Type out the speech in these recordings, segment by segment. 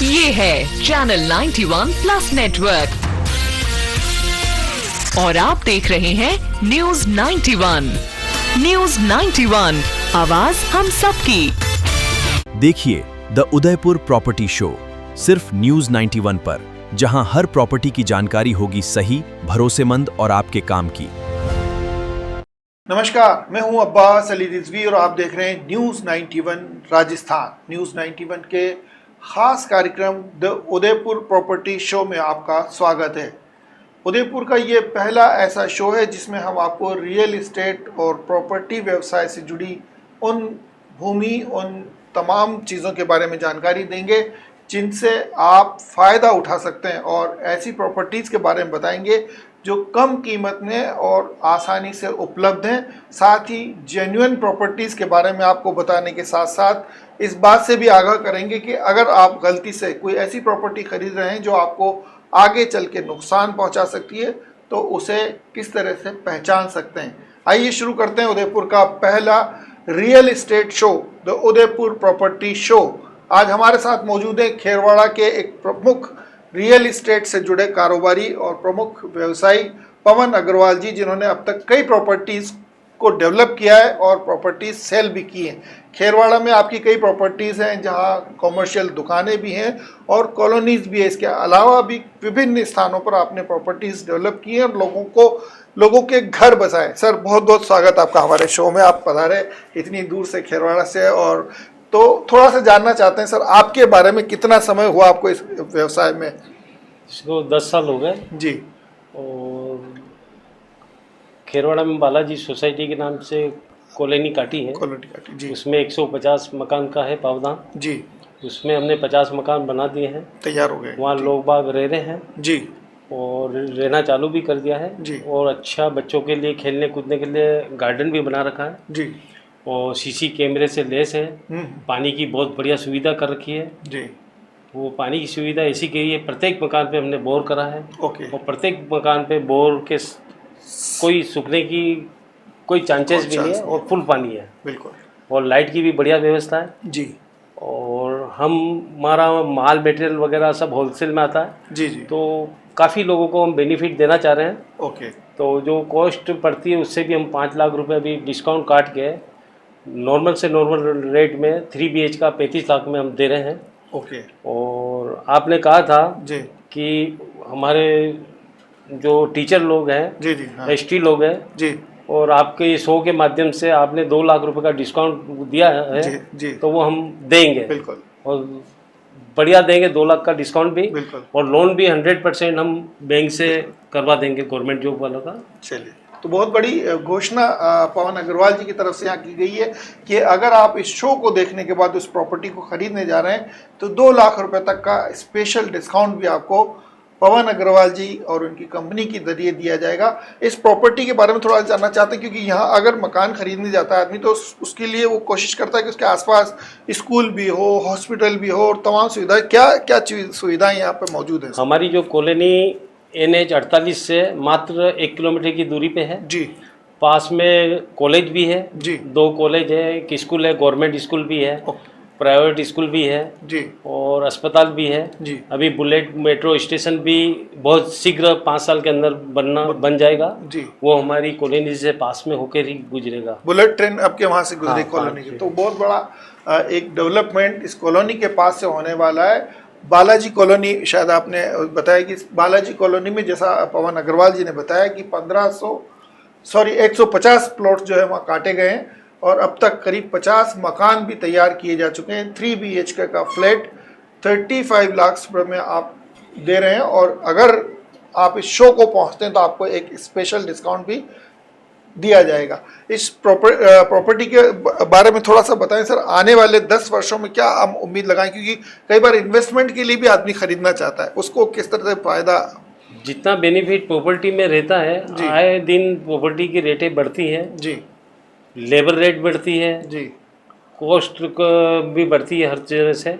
ये है channel 91 plus network और आप देख रहे हैं न्यूज 91। न्यूज 91, आवाज हम सबकी। देखिए द उदयपुर प्रॉपर्टी शो सिर्फ न्यूज 91 पर, जहां हर प्रॉपर्टी की जानकारी होगी सही, भरोसेमंद और आपके काम की। नमस्कार, मैं हूं अब्बास अली रिजवी और आप देख रहे हैं न्यूज 91 राजस्थान। न्यूज 91 के खास कार्यक्रम द उदयपुर प्रॉपर्टी शो में आपका स्वागत है। उदयपुर का ये पहला ऐसा शो है जिसमें हम आपको रियल एस्टेट और प्रॉपर्टी व्यवसाय से जुड़ी उन भूमि, उन तमाम चीज़ों के बारे में जानकारी देंगे जिनसे आप फ़ायदा उठा सकते हैं, और ऐसी प्रॉपर्टीज़ के बारे में बताएंगे जो कम कीमत में और आसानी से उपलब्ध हैं। साथ ही जेन्युइन प्रॉपर्टीज़ के बारे में आपको बताने के साथ साथ इस बात से भी आगाह करेंगे कि अगर आप गलती से कोई ऐसी प्रॉपर्टी खरीद रहे हैं जो आपको आगे चल के नुकसान पहुंचा सकती है, तो उसे किस तरह से पहचान सकते हैं। आइए शुरू करते हैं उदयपुर का पहला real estate show, the Udaipur property show. आज हमारे साथ मौजूद है खेरवाड़ा के एक प्रमुख रियल एस्टेट से जुड़े कारोबारी और प्रमुख व्यवसायी पवन अग्रवाल जी, जिन्होंने अब तक कई प्रॉपर्टीज़ को डेवलप किया है और प्रॉपर्टीज सेल भी की हैं। खेरवाड़ा में आपकी कई प्रॉपर्टीज़ हैं जहां कमर्शियल दुकानें भी हैं और कॉलोनीज़ भी है। इसके अलावा भी विभिन्न स्थानों पर आपने प्रॉपर्टीज़ डेवलप की हैं और लोगों के घर बसाए। सर, बहुत बहुत स्वागत आपका हमारे शो में। आप पधारे इतनी दूर से, खेरवाड़ा से। और तो थोड़ा सा जानना चाहते हैं सर आपके बारे में, कितना समय हुआ आपको इस व्यवसाय में? इसको 10 साल हो गए जी। और खेरवाड़ा में बालाजी सोसाइटी के नाम से कॉलोनी काटी है। कॉलोनी काटी जी। उसमें 150 मकान का है प्रावधान जी। उसमें हमने 50 मकान बना दिए हैं, तैयार हो गए। वहाँ लोग बाग रह रहे हैं जी। और रहना चालू भी कर दिया है जी। और अच्छा बच्चों के लिए खेलने कूदने के लिए गार्डन भी बना रखा है जी। और सीसी कैमरे से लेस है। पानी की बहुत बढ़िया सुविधा कर रखी है जी। वो पानी की सुविधा ऐसी की है, प्रत्येक मकान पे हमने बोर करा है। ओके। और प्रत्येक मकान पे बोर के कोई सूखने की कोई चांसेस भी नहीं है और फुल पानी है। बिल्कुल। और लाइट की भी बढ़िया व्यवस्था है जी। और हमारा माल मटेरियल वगैरह सब होलसेल में आता है। जी जी। तो काफ़ी लोगों को हम बेनिफिट देना चाह रहे हैं। ओके। तो जो कॉस्ट पड़ती है उससे भी हम 5 लाख रुपए अभी डिस्काउंट काट के नॉर्मल से नॉर्मल रेट में 3 BH का 35 लाख में हम दे रहे हैं। ओके। और आपने कहा था जी कि हमारे जो टीचर लोग हैं, जी जी, हाँ। ST लोग हैं जी। और आपके शो के माध्यम से आपने 2 लाख रुपए का डिस्काउंट दिया है जी जी। तो वो हम देंगे। बिल्कुल। और बढ़िया देंगे, 2 लाख का डिस्काउंट भी। बिल्कुल। और लोन भी 100% हम बैंक से करवा देंगे, गवर्नमेंट जॉब वालों का। चलिए, तो बहुत बड़ी घोषणा पवन अग्रवाल जी की तरफ से यहाँ की गई है कि अगर आप इस शो को देखने के बाद उस प्रॉपर्टी को खरीदने जा रहे हैं तो 2 लाख रुपए तक का स्पेशल डिस्काउंट भी आपको पवन अग्रवाल जी और उनकी कंपनी के जरिए दिया जाएगा। इस प्रॉपर्टी के बारे में थोड़ा जानना चाहते हैं, क्योंकि यहाँ अगर मकान खरीदने जाता है आदमी तो उसके लिए वो कोशिश करता है कि उसके आसपास स्कूल भी हो, हॉस्पिटल भी हो और तमाम सुविधाएं। क्या क्या सुविधाएं यहाँ पर मौजूद हैं? हमारी जो कॉलोनी NH 48 से मात्र 1 किलोमीटर की दूरी पे है जी। पास में कॉलेज भी है जी। 2 कॉलेज है, एक स्कूल है, गवर्नमेंट स्कूल भी है, प्राइवेट स्कूल भी है जी। और अस्पताल भी है जी। अभी बुलेट मेट्रो स्टेशन भी बहुत शीघ्र 5 साल के अंदर बन जाएगा जी। वो हमारी कॉलोनी से पास में होकर ही गुजरेगा। बुलेट ट्रेन आपके वहाँ से गुजरी हाँ, कॉलोनी की। तो बहुत बड़ा एक डेवलपमेंट इस कॉलोनी के पास से होने वाला है। बालाजी कॉलोनी, शायद आपने बताया कि बालाजी कॉलोनी में, जैसा पवन अग्रवाल जी ने बताया कि 150 प्लॉट जो है वहाँ काटे गए हैं और अब तक करीब 50 मकान भी तैयार किए जा चुके हैं। 3 BHK का फ्लैट 35 लाख रुपये में आप दे रहे हैं और अगर आप इस शो को पहुँचते हैं तो आपको एक स्पेशल डिस्काउंट भी दिया जाएगा। इस प्रॉपर्टी के बारे में थोड़ा सा बताएं सर, आने वाले 10 वर्षों में क्या हम उम्मीद लगाएं, क्योंकि कई बार इन्वेस्टमेंट के लिए भी आदमी खरीदना चाहता है, उसको किस तरह से फायदा? जितना बेनिफिट प्रॉपर्टी में रहता है, आए दिन प्रॉपर्टी की रेटें बढ़ती हैं जी, लेबर रेट बढ़ती है जी, कॉस्ट भी बढ़ती है हर तरह से।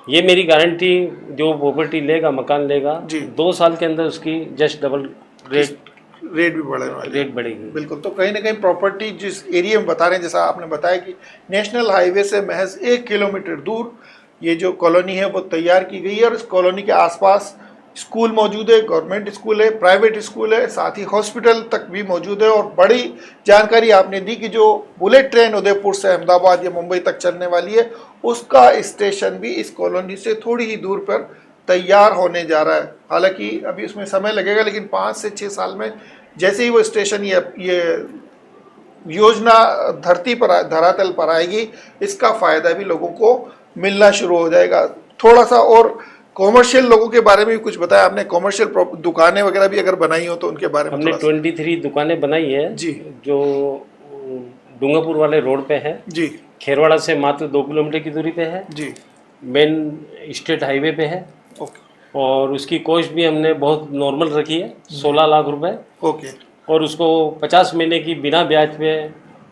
ये मेरी गारंटी, जो प्रॉपर्टी लेगा, मकान लेगा जी, 2 साल के अंदर उसकी जस्ट डबल रेट भी बढ़ने वाली, रेट बढ़ेगी। बिल्कुल। तो कहीं ना कहीं प्रॉपर्टी जिस एरिया में बता रहे हैं, जैसा आपने बताया कि नेशनल हाईवे से महज 1 किलोमीटर दूर ये जो कॉलोनी है वो तैयार की गई है और इस कॉलोनी के आसपास स्कूल मौजूद है, गवर्नमेंट स्कूल है, प्राइवेट स्कूल है, साथ ही हॉस्पिटल तक भी मौजूद है। और बड़ी जानकारी आपने दी कि जो बुलेट ट्रेन उदयपुर से अहमदाबाद या मुंबई तक चलने वाली है उसका स्टेशन भी इस कॉलोनी से थोड़ी ही दूर पर तैयार होने जा रहा है। हालांकि अभी उसमें समय लगेगा, लेकिन 5 से 6 साल में जैसे ही वो स्टेशन ये योजना धरती पर धरातल पर आएगी, इसका फ़ायदा भी लोगों को मिलना शुरू हो जाएगा। थोड़ा सा और कॉमर्शियल लोगों के बारे में भी कुछ बताया आपने, कॉमर्शियल दुकानें वगैरह भी अगर बनाई हो तो उनके बारे में। हमने 23 दुकानें बनाई है जी, जो डूंगरपुर वाले रोड पे है जी, खेरवाड़ा से मात्र 2 किलोमीटर की दूरी पे है जी, मेन स्टेट हाईवे पे है। ओके, और उसकी कॉस्ट भी हमने बहुत नॉर्मल रखी है, 16 लाख रुपए। ओके, और उसको 50 महीने की बिना ब्याज पे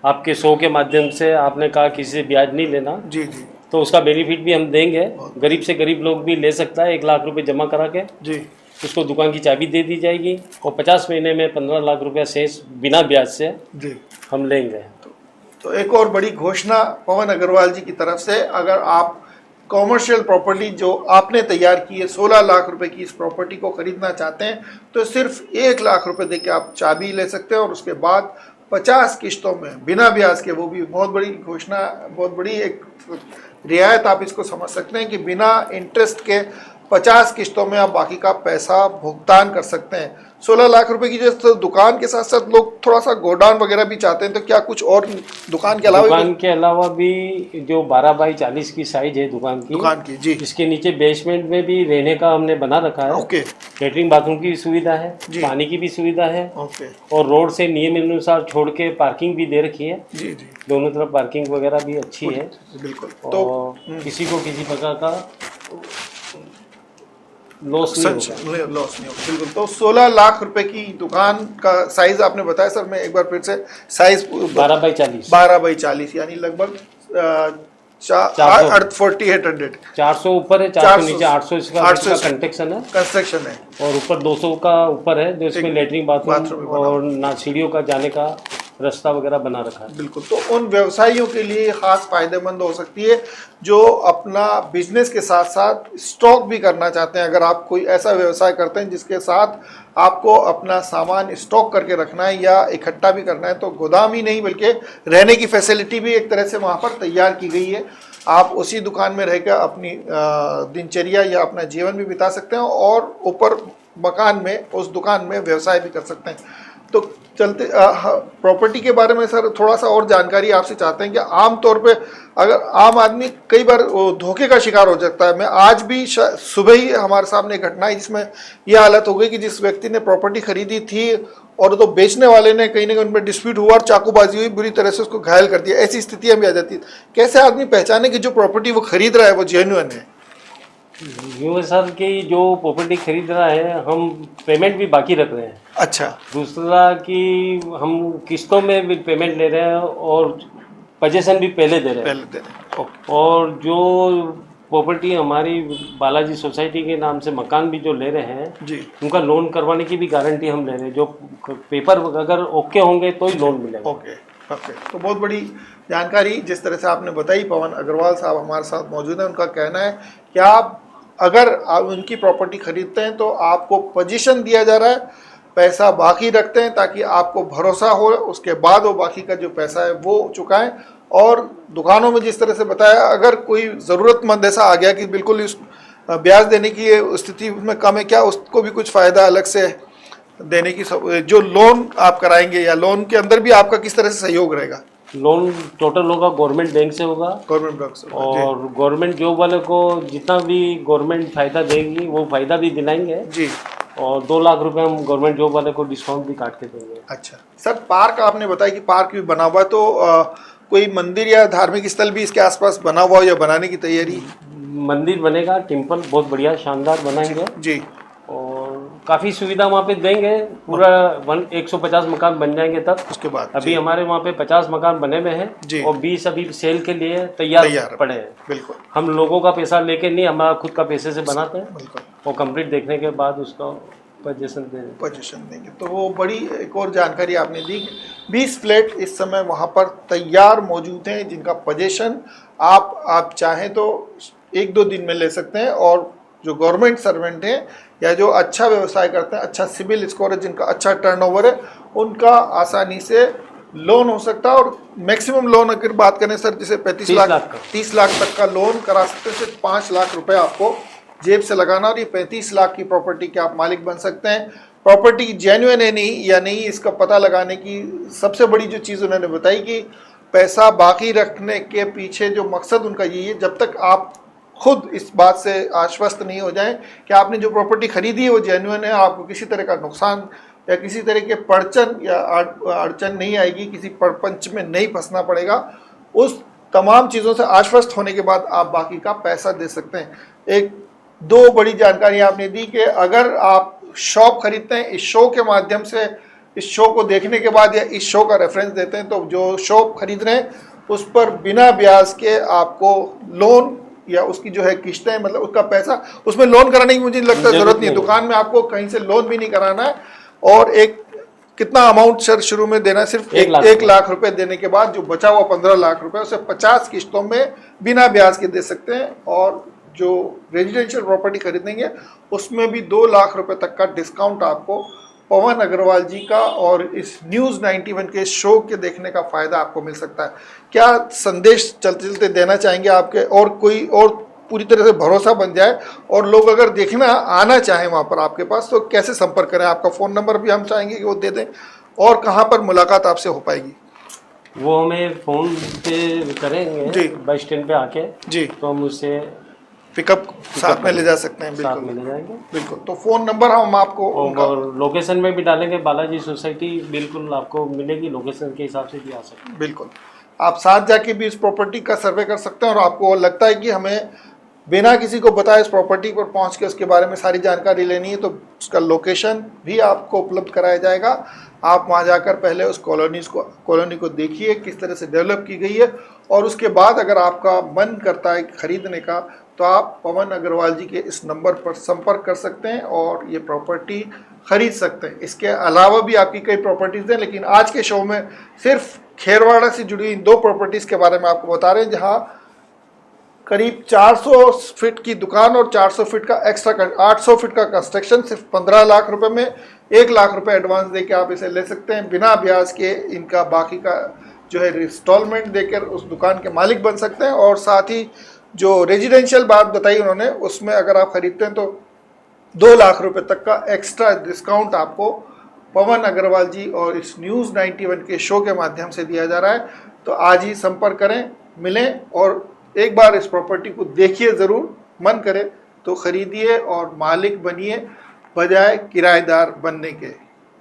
आपके 100 के माध्यम से, आपने कहा किसी से ब्याज नहीं लेना, जी, जी, तो उसका बेनिफिट भी हम देंगे। गरीब से गरीब लोग भी ले सकता है, 1 लाख रुपए जमा करा के जी, उसको दुकान की चाबी दे दी जाएगी और 50 महीने में 15 लाख रुपया शेष बिना ब्याज से जी। हम लेंगे। तो एक और बड़ी घोषणा पवन अग्रवाल जी की तरफ से, अगर आप कॉमर्शियल प्रॉपर्टी जो आपने तैयार की है 16 लाख रुपए की, इस प्रॉपर्टी को खरीदना चाहते हैं तो सिर्फ 1 लाख रुपए देके आप चाबी ले सकते हैं और उसके बाद 50 किस्तों में बिना ब्याज के, वो भी बहुत बड़ी घोषणा, बहुत बड़ी एक रियायत आप इसको समझ सकते हैं कि बिना इंटरेस्ट के 50 किस्तों में आप बाकी का पैसा भुगतान कर सकते हैं। 16 लाख रुपए की जो दुकान के साथ साथ लोग थोड़ा सा गोडाउन वगैरह भी चाहते हैं, तो क्या कुछ और दुकान के अलावा भी जो 12 बाई 40 की साइज है दुकान की, जी, इसके नीचे बेसमेंट में भी रहने का हमने बना रखा है। ओके, लेटरिन बाथरूम की भी सुविधा है, पानी की भी सुविधा है, ओके, और रोड से नियम अनुसार छोड़ के पार्किंग भी दे रखी है। जी, जी, दोनों तरफ पार्किंग वगैरह भी अच्छी है, बिल्कुल। तो किसी को किसी प्रकार का लॉस नहीं होगा, बिल्कुल। तो 16 लाख रुपए की दुकान का साइज आपने बताया सर, मैं एक बार फिर से साइज 12 बाई 40, 12 बाई 40 यानी लगभग 4800 400 ऊपर है, 400 नीचे, 800 इसका कंस्ट्रक्शन है, और ऊपर 200 का ऊपर है जो इसमें लेटरिन बाथरूम और ना सीढ़ियों का जाने का रास्ता वगैरह बना रखा है। बिल्कुल। तो उन व्यवसायियों के लिए खास फायदेमंद हो सकती है जो अपना बिजनेस के साथ साथ स्टॉक भी करना चाहते हैं। अगर आप कोई ऐसा व्यवसाय करते हैं जिसके साथ आपको अपना सामान स्टॉक करके रखना है या इकट्ठा भी करना है, तो गोदाम ही नहीं बल्कि रहने की फैसिलिटी भी एक तरह से वहाँ पर तैयार की गई है। आप उसी दुकान में रहकर अपनी दिनचर्या या अपना जीवन भी बिता सकते हैं और ऊपर मकान में उस दुकान में व्यवसाय भी कर सकते हैं। तो चलते प्रॉपर्टी के बारे में सर थोड़ा सा और जानकारी आपसे चाहते हैं कि आम तौर पे अगर आम आदमी कई बार धोखे का शिकार हो सकता है। मैं आज भी सुबह ही हमारे सामने घटना है जिसमें यह हालत हो गई कि जिस व्यक्ति ने प्रॉपर्टी खरीदी थी और तो बेचने वाले ने कहीं ना कहीं उनमें डिस्प्यूट हुआ और चाकूबाजी हुई, बुरी तरह से उसको घायल कर दिया। ऐसी स्थितियां भी आ जाती है। कैसे आदमी पहचाने कि जो प्रॉपर्टी वो खरीद रहा है वो जेन्युइन है? यूँ सर की जो प्रॉपर्टी खरीद रहा है हम पेमेंट भी बाकी रख रहे हैं। अच्छा। दूसरा कि हम किस्तों में भी पेमेंट ले रहे हैं और पोजीशन भी पहले दे रहे हैं। और जो प्रॉपर्टी हमारी बालाजी सोसाइटी के नाम से मकान भी जो ले रहे हैं जी, उनका लोन करवाने की भी गारंटी हम ले रहे हैं। जो पेपर अगर ओके होंगे तो ही लोन मिलेगा। ओके। तो बहुत बड़ी जानकारी जिस तरह से आपने बताई। पवन अग्रवाल साहब हमारे साथ मौजूद हैं। उनका कहना है कि आप अगर आप उनकी प्रॉपर्टी खरीदते हैं तो आपको पोजीशन दिया जा रहा है, पैसा बाकी रखते हैं ताकि आपको भरोसा हो, उसके बाद वो बाकी का जो पैसा है वो चुकाएं। और दुकानों में जिस तरह से बताया, अगर कोई ज़रूरतमंद ऐसा आ गया कि बिल्कुल इस ब्याज देने की स्थिति उसमें कम है, क्या उसको भी कुछ फ़ायदा अलग से देने की, जो लोन आप कराएंगे या लोन के अंदर भी आपका किस तरह से सहयोग रहेगा? लोन टोटल होगा गवर्नमेंट बैंक से होगा, गवर्नमेंट बैंक से, और गवर्नमेंट जॉब वाले को जितना भी गवर्नमेंट फ़ायदा देगी वो फ़ायदा भी दिलाएंगे जी। और 2 लाख रुपए हम गवर्नमेंट जॉब वाले को डिस्काउंट भी काट के देंगे। अच्छा सर, पार्क आपने बताया कि पार्क भी बना हुआ है, तो कोई मंदिर या धार्मिक स्थल भी इसके आसपास बना हुआ है या बनाने की तैयारी? मंदिर बनेगा, टेम्पल बहुत बढ़िया शानदार बनाएंगे जी। और काफ़ी सुविधा वहाँ पे देंगे। पूरा 150 मकान बन जाएंगे तब। उसके बाद अभी हमारे वहाँ पे 50 मकान बने हुए हैं और 20 अभी सेल के लिए तैयार पड़े हैं। बिल्कुल। हम लोगों का पैसा लेके नहीं, हमारा खुद का पैसे से बनाते हैं। बिल्कुल। और कंप्लीट देखने के बाद उसका पोजीशन देंगे। तो वो बड़ी एक और जानकारी आपने दी। 20 फ्लैट इस समय वहाँ पर तैयार मौजूद हैं जिनका पोजीशन आप चाहें तो 1-2 दिन में ले सकते हैं। और जो गवर्नमेंट सर्वेंट हैं या जो अच्छा व्यवसाय करते हैं, अच्छा सिबिल स्कोर है, जिनका अच्छा टर्नओवर है, उनका आसानी से लोन हो सकता है। और मैक्सिमम लोन अगर बात करें सर, जैसे 30 लाख तक का लोन करा सकते हैं। सिर्फ 5 लाख रुपए आपको जेब से लगाना और ये 35 लाख की प्रॉपर्टी के आप मालिक बन सकते हैं। प्रॉपर्टी जेन्युइन है नहीं या नहीं, इसका पता लगाने की सबसे बड़ी जो चीज़ उन्होंने बताई कि पैसा बाकी रखने के पीछे जो मकसद उनका यही है, जब तक आप खुद इस बात से आश्वस्त नहीं हो जाएं कि आपने जो प्रॉपर्टी खरीदी है वो जेन्युइन है, आपको किसी तरह का नुकसान या किसी तरह के पड़चन या अड़चन नहीं आएगी, किसी परपंच में नहीं फंसना पड़ेगा, उस तमाम चीज़ों से आश्वस्त होने के बाद आप बाकी का पैसा दे सकते हैं। 2 बड़ी जानकारी आपने दी कि अगर आप शॉप खरीदते हैं इस शो के माध्यम से, इस शो को देखने के बाद या इस शो का रेफरेंस देते हैं, तो जो शॉप खरीद रहे हैं उस पर बिना ब्याज के आपको लोन या उसकी जो है किस्तें, मतलब उसका पैसा, उसमें लोन कराने की मुझे लगता है जरूरत नहीं है। दुकान में आपको कहीं से लोन भी नहीं कराना है। और एक कितना अमाउंट सर शुरू में देना है? सिर्फ 1 लाख रुपए देने के बाद जो बचा हुआ 15 लाख रुपए उसे 50 किस्तों में बिना ब्याज के दे सकते हैं। और जो रेजिडेंशियल प्रॉपर्टी खरीदेंगे उसमें भी 2 लाख रुपए तक का डिस्काउंट आपको पवन अग्रवाल जी का और इस न्यूज़ 91 के शो के देखने का फ़ायदा आपको मिल सकता है। क्या संदेश चलते चलते देना चाहेंगे आपके, और कोई और पूरी तरह से भरोसा बन जाए और लोग अगर देखना आना चाहें वहाँ पर आपके पास, तो कैसे संपर्क करें? आपका फ़ोन नंबर भी हम चाहेंगे कि वो दे दें, और कहाँ पर मुलाकात आपसे हो पाएगी? वो हमें फ़ोन पे करेंगे जी, बस स्टैंड पे आके जी, तो हम उससे पिकअप साथ में ले जा सकते हैं। बिल्कुल, साथ में ले जाएंगे। बिल्कुल, तो फ़ोन नंबर हम आपको और लोकेशन में भी डालेंगे, बालाजी सोसाइटी बिल्कुल आपको मिलेगी, लोकेशन के हिसाब से भी आ सकते हैं। बिल्कुल, आप साथ जाके भी इस प्रॉपर्टी का सर्वे कर सकते हैं। और आपको लगता है कि हमें बिना किसी को बताए इस प्रॉपर्टी पर पहुंच के उसके बारे में सारी जानकारी लेनी है, तो उसका लोकेशन भी आपको उपलब्ध कराया जाएगा। आप वहां जाकर पहले उस कॉलोनी को देखिए किस तरह से डेवलप की गई है, और उसके बाद अगर आपका मन करता है खरीदने का, तो आप पवन अग्रवाल जी के इस नंबर पर संपर्क कर सकते हैं और ये प्रॉपर्टी खरीद सकते हैं। इसके अलावा भी आपकी कई प्रॉपर्टीज़ हैं, लेकिन आज के शो में सिर्फ खेरवाड़ा से जुड़ी इन 2 प्रॉपर्टीज़ के बारे में आपको बता रहे हैं, जहां करीब 400 फीट की दुकान और 400 फीट का एक्स्ट्रा 800 फीट का कंस्ट्रक्शन सिर्फ 15 लाख रुपए में 1 लाख रुपए एडवांस देके आप इसे ले सकते हैं। बिना ब्याज के इनका बाकी का जो है इंस्टॉलमेंट देकर उस दुकान के मालिक बन सकते हैं। और साथ ही जो रेजिडेंशियल बात बताई उन्होंने, उसमें अगर आप खरीदते हैं तो 2 लाख रुपए तक का एक्स्ट्रा डिस्काउंट आपको पवन अग्रवाल जी और इस न्यूज़ 91 के शो के माध्यम से दिया जा रहा है। तो आज ही संपर्क करें, मिलें और एक बार इस प्रॉपर्टी को देखिए ज़रूर। मन करे तो ख़रीदिए और मालिक बनिए बजाय किराएदार बनने के।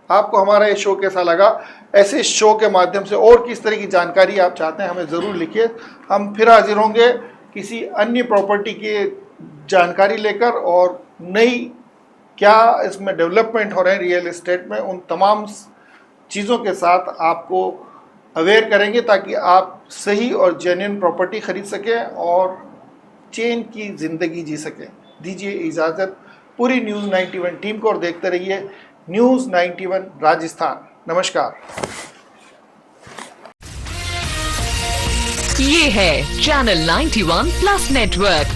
आपको हमारा ये शो कैसा लगा? ऐसे शो के माध्यम से और किस तरह की जानकारी आप चाहते हैं हमें ज़रूर लिखिए। हम फिर हाजिर होंगे किसी अन्य प्रॉपर्टी की जानकारी लेकर, और नई क्या इसमें डेवलपमेंट हो रहे हैं रियल एस्टेट में, उन तमाम चीज़ों के साथ आपको अवेयर करेंगे, ताकि आप सही और जेन्युइन प्रॉपर्टी खरीद सकें और चैन की ज़िंदगी जी सकें। दीजिए इजाज़त पूरी न्यूज़ 91 टीम को और देखते रहिए न्यूज़ 91 राजस्थान। नमस्कार। ये है चैनल 91 प्लस नेटवर्क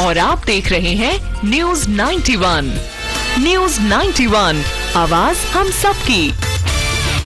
और आप देख रहे हैं न्यूज़ 91। न्यूज़ 91, आवाज हम सबकी।